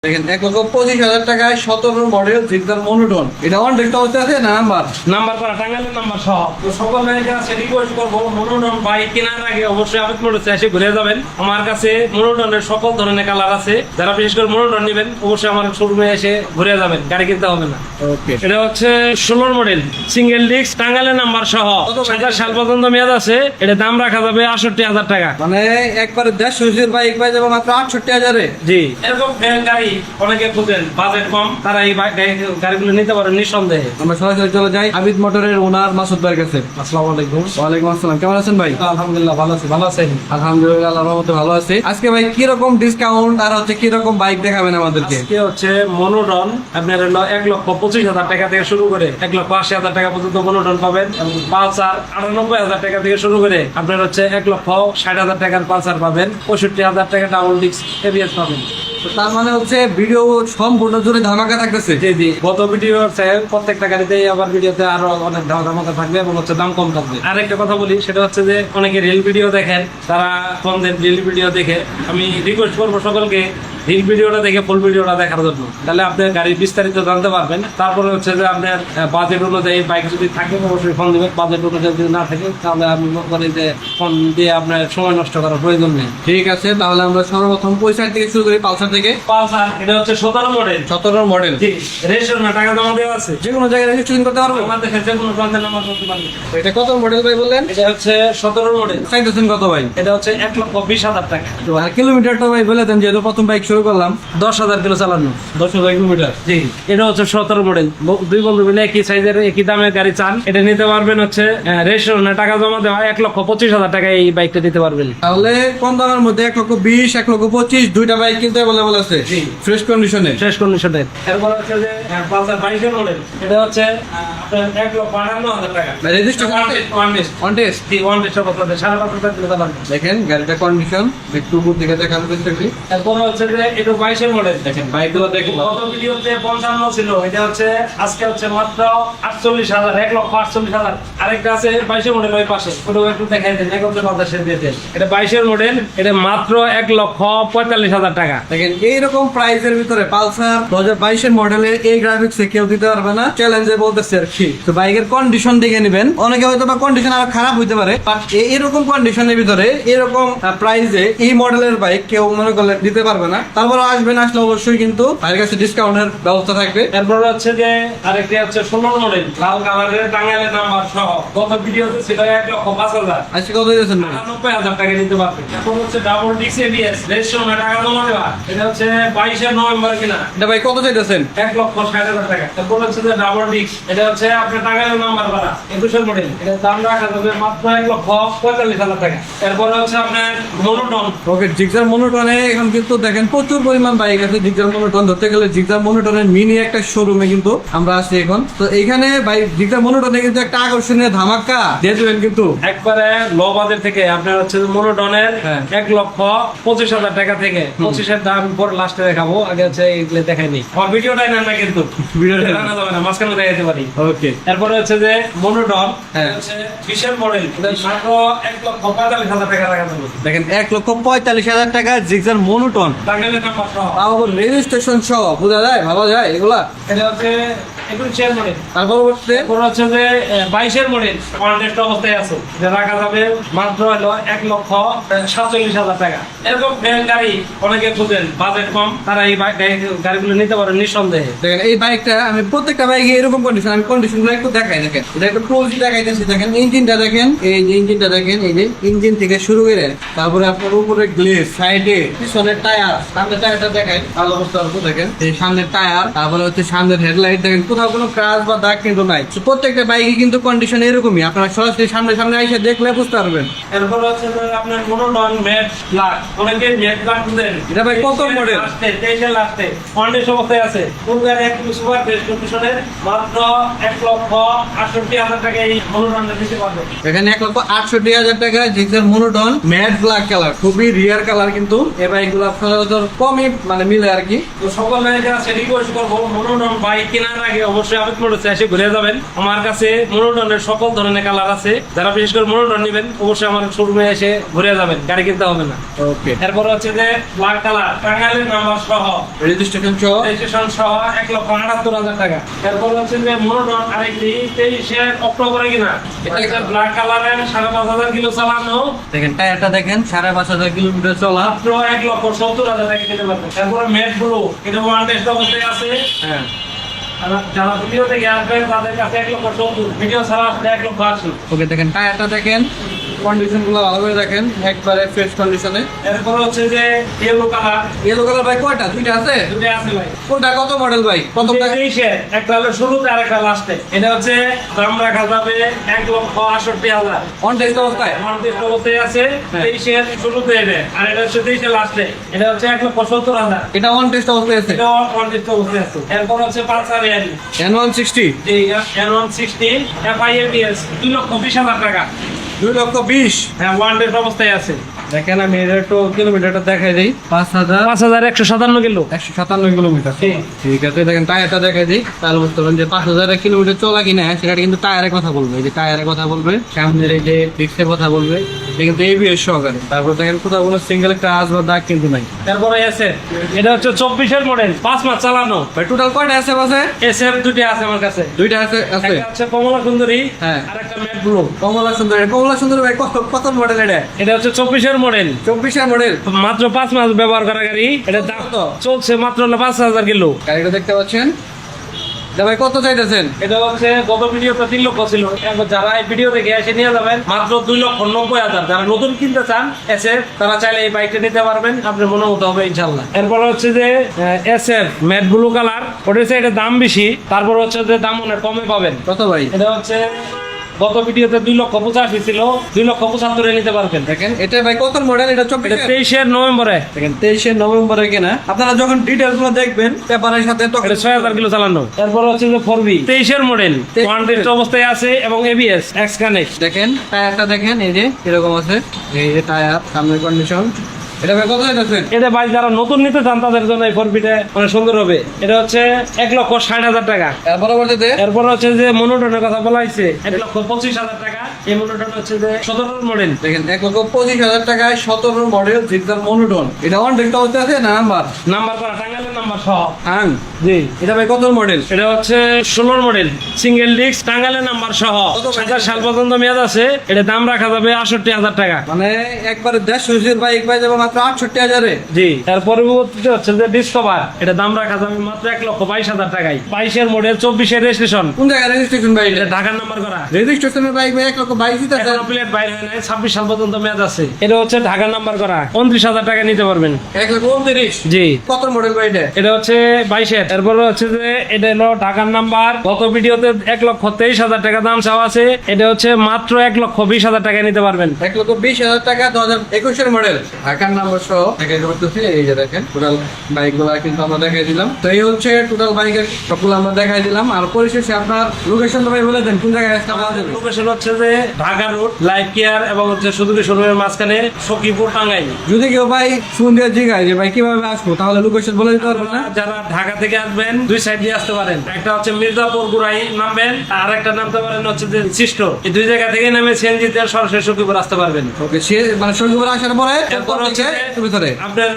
দেখেন 1,25,000 টাকায় 17 model Gixxer monotone. এটা অন টেস্ট অবস্থা আছে না নাম্বার করা টাঙ্গাইলের নাম্বার সহ। তো সকল ভাইয়ের কাছে রিকোয়েস্ট করবো মনোটন বাইক কেনার আগে অবশ্যই আবেদ মোটরসে এসে ঘুরে যাবেন। আমার কাছে মনোটনের সকল ধরনের কালার আছে। যারা বিশেষ করে মনোটন নেবেন অবশ্যই আমার শোরুমে এসে ঘুরে যাবেন, গাড়ি কিনতে হবে না। ওকে, এটা হচ্ছে 16 মডেল সিঙ্গেল ডিস্ক টাঙ্গাইলের নাম্বার সহ। 27 সাল পর্যন্ত মেয়াদ আছে। এটা দাম রাখা যাবে 68,000 টাকা। মানে একবারে 150 বাইক পাই যাবে মাত্র 68,000-এ। জি, এরকম গাড়ি অনেকে খুঁজেন বাজেট কম, তারা এই গাড়িগুলো নিতে পারেন নিঃসন্দেহে। আমরা সরাসরি চলে যাই আবিদ মোটরের ওনার মাসুদ ভাইয়ের কাছে। আসসালামু আলাইকুম। ওয়ালাইকুম আসসালাম, কেমন আছেন ভাই? আলহামদুলিল্লাহ ভালো আছি। ভালো আছেন? আলহামদুলিল্লাহ, আল্লাহর রহমতে ভালো আছি। আজকে ভাই কি রকম ডিসকাউন্ট আর হচ্ছে কি রকম বাইক দেখাবেন আমাদেরকে? আজকে হচ্ছে মনোটন আপনার হলো 1,25,000 টাকা থেকে শুরু করে 1,80,000 টাকা পর্যন্ত মনোটন পাবেন। এবং পালসার 98,000 টাকা থেকে শুরু করে আপনার হচ্ছে 1,60,000 টাকার পালসার পাবেন। 65,000 টাকা ডাবল ডিস্ক এবিএস পাবেন। তো তার মানে হচ্ছে ভিডিও সম্পূর্ণ জুড়ে ধামাকা থাকতেছে। জি জি, গত ভিডিও প্রত্যেকটা গাড়িতে আবার ভিডিওতে আরো অনেক ধামাকা থাকবে এবং হচ্ছে দাম কম থাকবে। আর একটা কথা বলি, সেটা হচ্ছে যে অনেকে রিল ভিডিও দেখেন, তারা কম দেন রিল ভিডিও দেখে। আমি রিকোয়েস্ট করবো সকলকে রিল ভিডিওটা দেখে ফুল ভিডিওটা দেখার জন্য, তাহলে আপনার গাড়ির বিস্তারিত জানতে পারবেন। তারপরে হচ্ছে যে আপনার বাজেট অনুযায়ী বাইক যদি থাকে অবশ্যই ফোন দেবেন, বাজেট অনুযায়ী যদি না থাকে তাহলে আমি মনে করি যে ফোন দিয়ে আপনার সময় নষ্ট করার প্রয়োজন নেই। ঠিক আছে, তাহলে আমরা সর্বপ্রথম পয়সা থেকে শুরু করি। পালসার থেকে। পালসার এটা হচ্ছে 17 মডেল। 17 মডেল। জি, রেজিস্ট্রেশন না, টাকা জমা দেওয়া আছে। যে কোনো জায়গায় রেজিস্ট্রেশন করতে পারবো? আমাদের কাছে যে কোনো ব্রান্ডের নাম্বার করতে পারবেন। এটা কত মডেল ভাই বললেন? এটা হচ্ছে 17 মডেল। চাইতেছেন কত ভাই? এটা হচ্ছে 1,20,000 টাকা। তো আর কিলোমিটারটা ভাই বলে দেন, যেহেতু প্রথম বাইক শুরু করলাম। 10,000 কিলো চালানো। 10,000 কিলোমিটার। জি, এটা হচ্ছে 17 মডেল। দুই বন্ধু মিলে একই সাইজের একই দামের গাড়ি চান, এটা নিতে পারবেন হচ্ছে রেজিস্ট্রেশনে টাকা জমা দেওয়া 1,25,000 টাকা এই বাইকটা নিতে পারবেন। তাহলে কম দামের মধ্যে 1,20,000, 1,25,000 দুইটা বাইক কিন্তু অ্যাভেলেবল আছে। জি। ফ্রেশ কন্ডিশনে। শেষ কন্ডিশনের। এরপর হচ্ছে যে পালসার 22 মডেল। এটা হচ্ছে আপনার 1,58,000 টাকা। Registration one test. On test. G, one test করতে 5,500 কিলো পারবেন। দেখেন গাড়িটা কন্ডিশন একটু উপর দিকে দেখান একটু। এরপর হচ্ছে যে এটা 22 মডেল। দেখেন বাইকগুলো দেখেন। গত ভিডিওতে 55 ছিল, এটা হচ্ছে আজকে হচ্ছে মাত্র 48,000, 1,48,000। আরেকটা আছে 22 মডেল ওই পাশে, ওটা একটু দেখাই দেন। 1,50,000 দিয়েছে। এটা 22 মডেল, এটা মাত্র 1,45,000 টাকা। দেখেন এইরকম প্রাইসের ভিতরে পালসার 2022 মডেলের এই গ্রাফিক্সে কেউ দিতে পারবে না, চ্যালেঞ্জে বলতেছে আর কি। তো বাইকের কন্ডিশন দেখে নেবেন। অনেকে হয়তো বা কন্ডিশন আরো খারাপ হইতে পারে, বাট এরকম কন্ডিশনের ভিতরে এরকম প্রাইসে এই মডেলের বাইক কেউ মনে করলে দিতে পারবে না। তারপর আসবেন, আসলে অবশ্যই কিন্তু বাইরের কাছে ডিসকাউন্টের ব্যবস্থা থাকবে। এরপর হচ্ছে যে আরেকটি হচ্ছে 16 মডেল লাল কালারের টাঙ্গাইলের নাম্বার সহ। গত ভিডিওতে ছিল 1,05,000। আজকে কত দিয়েছেন ভাই? 99,000 টাকা নিতে পারবেন। এখন হচ্ছে ডাবল ডিস্ক এবিএস রেজিস্ট্রেশনে টাকা জমা দেওয়া। এটা হচ্ছে 22 নভেম্বর কিনা। এটা ভাই কত চাইতেছেন? 1,60,000 টাকা। এরপর হচ্ছে যে ডাবল ডিস্ক, এটা হচ্ছে আপনার টাঙ্গাইলের নাম্বার করা 21 মডেল। এটার দাম রাখা যাবে মাত্র 1,45,000 টাকা। এরপর হচ্ছে আপনার মনোটন। ওকে, জিক্সার মনোটনে এখন কিন্তু দেখেন প্রচুর পরিমাণ বাইক আছে। জিক্সার মনোটন ধরতে গেলে জিক্সার মনোটনের মিনি একটা শোরুমে কিন্তু আমরা আছি এখন। তো এইখানে ভাই জিক্সার মনোটনে কিন্তু একটা আকর্ষণীয় ধামাকা দিয়ে দেবেন কিন্তু একবারে লো বাজেট থেকে আপনার হচ্ছে মনোটনের হ্যাঁ। 1,25,000 টাকা থেকে 25-এর দাম পর লাস্টে দেখাবো। আগে হচ্ছে এইগুলো দেখাইনি। আমার ভিডিওটাই নেন না কিন্তু, ভিডিওটা জানা যাবে না, মাঝখানে দেখাতে পারি। ওকে। এরপরে হচ্ছে যে মনোটন, হ্যাঁ। হচ্ছে 20-এর মডেল, মাত্র 1,45,000 টাকা রাখা যাবে। দেখেন 1,45,000 টাকা জিক্সার মনোটন, টাঙ্গাইলের নাম্বার সহ। আবার রেজিস্ট্রেশন সহ। বোঝা যায়, ভাবা যায় এগুলা। এটা হচ্ছে 21-এর মডেল। তার পরবর্তীতে এরপর হচ্ছে যে 22-এর মডেল কন্টেস্ট অবস্থায় আছে, যে রাখা যাবে মাত্র হলো 1,47,000 টাকা। এরকম গাড়ি অনেকে খুঁজেন বাজেট কম, তারা এই গাড়িগুলো নিতে পারেন নিঃসন্দেহে। দেখেন এই বাইকটা আমি প্রত্যেকটা বাইকে এরকম কন্ডিশন, আমি কন্ডিশন গুলো একটু দেখাই। দেখেন এটা একটু ক্লোজলি দেখাইতেছি। দেখেন ইঞ্জিনটা দেখেন, এই যে ইঞ্জিনটা দেখেন, এই যে ইঞ্জিন থেকে শুরু করে তারপরে আপনার উপরে গ্লেজ, সাইডে পিছনের টায়ার, সামনের টায়ারটা দেখেন ভালো অবস্থা আছে। দেখেন এই সামনের টায়ার, তারপরে হচ্ছে সামনের হেডলাইট। দেখেন কোথাও কোনো ক্রাশ বা দাগ কিন্তু নাই। তো প্রত্যেকটা বাইকে কিন্তু কন্ডিশন এরকমই, আপনারা সরাসরি সামনে সামনে এসে দেখলে বুঝতে পারবেন। এরপর হচ্ছে যে আপনার মনোটন ম্যাট ব্ল্যাক, অনেকে ম্যাট ব্ল্যাক খুঁজেন। এটা ভাই কত মডেল? লাস্টে 23-এর লাস্টে কন্ডিশন অবস্থায় আছে। কোন গাড়ি একটু সুপার ফ্রেশ কন্ডিশনের মাত্র 1,68,000 টাকা এই মনোটনটা দিতে পারবে। এখানে 1,68,000 টাকা Gixxer monotone matte black colour, খুবই রিয়ার কালার কিন্তু এই বাইকগুলো সচরাচর কমই মানে মিলে আর কি। তো সকল ভাইয়ের কাছে রিকোয়েস্ট করবো মনোটন বাইক কেনার আগে অবশ্যই আবেদ মোটরসে এসে ঘুরে যাবেন। আমার কাছে মনোটনের সকল ধরনের কালার আছে, যারা বিশেষ করে মনোটন নেবেন অবশ্যই আমার শোরুমে এসে ঘুরে যাবেন, গাড়ি কিনতে হবে না। ওকে, এরপর হচ্ছে যে ব্ল্যাক কালার টাঙ্গাইলের নাম্বার সহ রেজিস্ট্রেশন সহ রেজিস্ট্রেশন সহ 1,78,000 টাকা। এরপর হচ্ছে যে মনোটন আরেকটি 23 অক্টোবরে কিনা, এটা একটা ব্ল্যাক কালারের 5,500 কিলো চালানো, দেখেন টায়ারটা দেখেন 5,500 কিলোমিটার চলা। মাত্র 1,70,000 টাকা কিনতে পারবেন। তারপরে ম্যাট ব্লু, এটা ওয়ান টেস্ট অবস্থায় আছে। হ্যাঁ, আর যারা ভিডিও থেকে আসবেন তাদের কাছে 1,70,000, ভিডিও ছাড়া আসলে 1,80,000। ওকে, দেখেন টায়ারটা দেখেন, কন্ডিশন গুলো ভালো করে দেখেন, একবারে ফ্রেশ কন্ডিশনে। এরপর হচ্ছে যে ইয়েলো কালার, ইয়েলো কালার ভাই কয়টা? দুইটা আছে? দুটো আছে ভাই। কোনটা কত মডেল ভাই? কত টাকা? 23 একটা হলো শুরুতে আর একটা লাস্টে। এটা হচ্ছে দাম রাখা যাবে 1,68,000। অন টেস্ট অবস্থায়? ওয়ান টেস্ট অবস্থায় আছে। 23 শুরুতে এটা, আর এটা হচ্ছে 23 লাস্টে। এটা হচ্ছে 1,70,000। এটা অন টেস্ট অবস্থায় আছে। এটা ওয়ান টেস্ট অবস্থায় আছে। এরপর হচ্ছে পালসার N160 এই N160 FIABS 2,20,000 টাকা। 2,20,000। হ্যাঁ, ওয়ান টেস্ট অবস্থায় আছে। দেখেন আমি এর একটু কিলোমিটারটা দেখাই দিই। 5,157 কিলো। 157 কিলোমিটার। ঠিক। ঠিক আছে, দেখেন টায়ারটা দেখাই দিই, তাহলে বুঝতে পারবেন যে 5,000 কিলোমিটার চলা কিনা সেটা কিন্তু টায়ারের কথা বলবে। এই যে টায়ারের কথা বলবে, সামনের এই যে ডিস্কের কথা বলবে, এটা কিন্তু ABS সহকারে। তারপর দেখেন কোথাও কোনো সিঙ্গেল একটা আঁচ বা দাগ কিন্তু নাই। তারপরে আছে এটা হচ্ছে 24 মডেল, 5 মাস চালানো। ভাই টোটাল কয়টা আছে বাসে? SF দুটো আছে আমার কাছে। দুইটা আছে। আছে একটা হচ্ছে কমলা সুন্দরী, হ্যাঁ। আর একটা ম্যাট ব্লু। কমলা সুন্দর। কমলা সুন্দর ভাই কত মডেল এটা? এটা হচ্ছে 24 মডেল, 24 মডেল। মাত্র 5 মাস ব্যবহার করা গাড়ি। এটা দাম কত? চলছে মাত্র হলো 5,000 কিলো। গাড়িটা দেখতে পাচ্ছেন, এটা ভাই কত চাইতেছেন? এটা হচ্ছে গত ভিডিওতে 3 লক্ষ ছিল, এখন যারা এই ভিডিও দেখে এসে নিয়ে যাবেন মাত্র 2,90,000। যারা নতুন কিনতে চান এসে, তারা চাইলে এই বাইকটা নিতে পারবেন, আপনার মনে মতো হবে ইনশাল্লাহ। এরপর হচ্ছে যে SF ম্যাট ব্লু কালার, ওটা হচ্ছে এটা দাম বেশি, তারপর হচ্ছে যে দাম অনেক কমে পাবেন। কত ভাই? এটা হচ্ছে গত ভিডিওতে 2,85,000 ছিল, 2,75,000 নিতে পারবেন। দেখেন এটা ভাই কত মডেল? এটা এটা 24। 23 নভেম্বরে। দেখেন 23 নভেম্বরে কেনা। আপনারা যখন ডিটেইলস গুলো দেখবেন পেপারের সাথে তখন এটা 6,000 কিলো চালানো। এরপর হচ্ছে যে 4B 23 মডেল, ওয়ান টেস্ট অবস্থায় আছে এবং ABS X কানেক্ট। দেখেন টায়ারটা দেখেন, এই যে এরকম আছে, এই যে টায়ার, সামনের কন্ডিশন। এটা ভাই কত চাইতেছেন? এটা ভাই যারা নতুন নিতে চান তাদের জন্য এই 4B টা অনেক সুন্দর হবে। এটা হচ্ছে 1,60,000 টাকা। এর পরবর্তীতে এরপর হচ্ছে যে মনোটনের কথা বলা হয়েছে 1,25,000 টাকা। এই মনোটন হচ্ছে যে 17 মডেল। দেখেন 1,25,000 টাকায় 17 মডেল জিক্সার মনোটন। এটা অন টেস্ট অবস্থায় আছে না? নাম্বার করা, টাঙ্গাইলের নাম্বার সহ। হ্যাঁ জি। এটা ভাই কত মডেল? এটা হচ্ছে 16 মডেল, সিঙ্গেল ডিস্ক, টাঙ্গাইলের নাম্বার সহ। কত ভাই? 7 সাল পর্যন্ত মেয়াদ আছে। এটা দাম রাখা যাবে 68,000 টাকা। মানে একবারে 150 বাইক পাই যাবে মাত্র 68,000-এ। জি। এর পরবর্তীতে হচ্ছে যে ডিসকভার, এটা দাম রাখা যাবে মাত্র 1,22,000 টাকায়। 22 মডেল, 24 রেজিস্ট্রেশন। কোন জায়গায় রেজিস্ট্রেশন ভাই? এটা ঢাকার নাম্বার করা। রেজিস্ট্রেশনের বাইক ভাই 1,22,000 টাকা। এখনো প্লেট বাইরে হয় নাই, 26 সাল পর্যন্ত মেয়াদ আছে। এটা হচ্ছে ঢাকার নাম্বার করা, 29,000 টাকা নিতে পারবেন। 1,29,000। জি। কত মডেল ভাই এটা? এটা হচ্ছে 22। এরপরে হচ্ছে যে এটা হলো ঢাকার নাম্বার। গত ভিডিওতে 1,23,000 টাকা দাম চাওয়া আছে, এটা হচ্ছে মাত্র 1,20,000 টাকা নিতে পারবেন। 1,20,000 টাকা, 2021 মডেল, ঢাকার নাম্বার সহ দেখাই করতেছি। এই যে দেখেন টোটাল বাইক গুলো কিন্তু আমরা দেখাই দিলাম। তো এই হচ্ছে টোটাল বাইকের সবগুলো আমরা দেখাই দিলাম। আর পরিশেষে আপনার লোকেশন ভাই বলে দেন, কোন জায়গায় আসতে পাওয়া যাবে? লোকেশন হচ্ছে যে ঢাকা রোড, লাইফ কেয়ার এবং হচ্ছে সুদূরী শোরুমের মাঝখানে, সখীপুর, টাঙ্গাইল। যদি কেউ ভাই ফোন দিয়ে জিজ্ঞাসা যে ভাই কিভাবে আসবো, তাহলে লোকেশন বলে দিতে পারবেন না? যারা ঢাকা থেকে আসবেন দুই সাইড দিয়ে আসতে পারেন। একটা হচ্ছে মির্জাপুর গুড়াই নামবেন, আর একটা নামতে পারেন হচ্ছে যে সিস্ট। এই দুই জায়গা থেকে নেমে সিএনজি তে সরাসরি সখীপুর আসতে পারবেন। ওকে, সে মানে সখীপুর আসার পরে এরপর হচ্ছে ভিতরে আপনার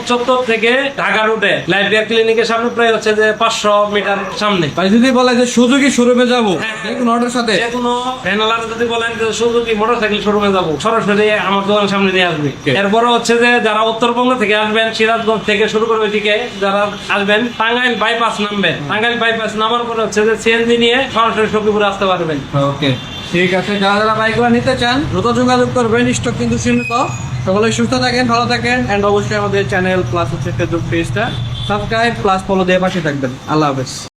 চত্বর থেকে ঢাকা রুটে লাইফ কেয়ার ক্লিনিকের সামনে, প্রায় হচ্ছে যে 500 মিটার সামনে। ভাই যদি বলে যে সুজুকি শোরুমে যাবো, দেখুন অটোর সাথে যে কোনো ভ্যানওয়ালার যদি বলেন যে সুজুকি মোটরসাইকেল শোরুমে যাবো, সরাসরি আমার দোকানের সামনে নিয়ে আসবে। এরপরে হচ্ছে যে যারা উত্তরবঙ্গ থেকে আসবেন, সিরাজগঞ্জ থেকে শুরু করে ওইদিকে যারা আসবেন, টাঙ্গাইল বাইপাস নামবেন। টাঙ্গাইল বাইপাস নামার পরে হচ্ছে যে সিএনজি নিয়ে সরাসরি সখীপুরে আসতে পারবেন। ওকে, ঠিক আছে। যারা যারা বাইকগুলো নিতে চান দ্রুত যোগাযোগ করবেন, স্টক কিন্তু সীমিত। সকলে সুস্থ থাকেন, ভালো থাকেন, এন্ড অবশ্যই আমাদের চ্যানেল প্লাস হচ্ছে ফেসবুক পেজটা সাবস্ক্রাইব প্লাস ফলো দিয়ে পাশে থাকবেন। আল্লাহ হাফেজ।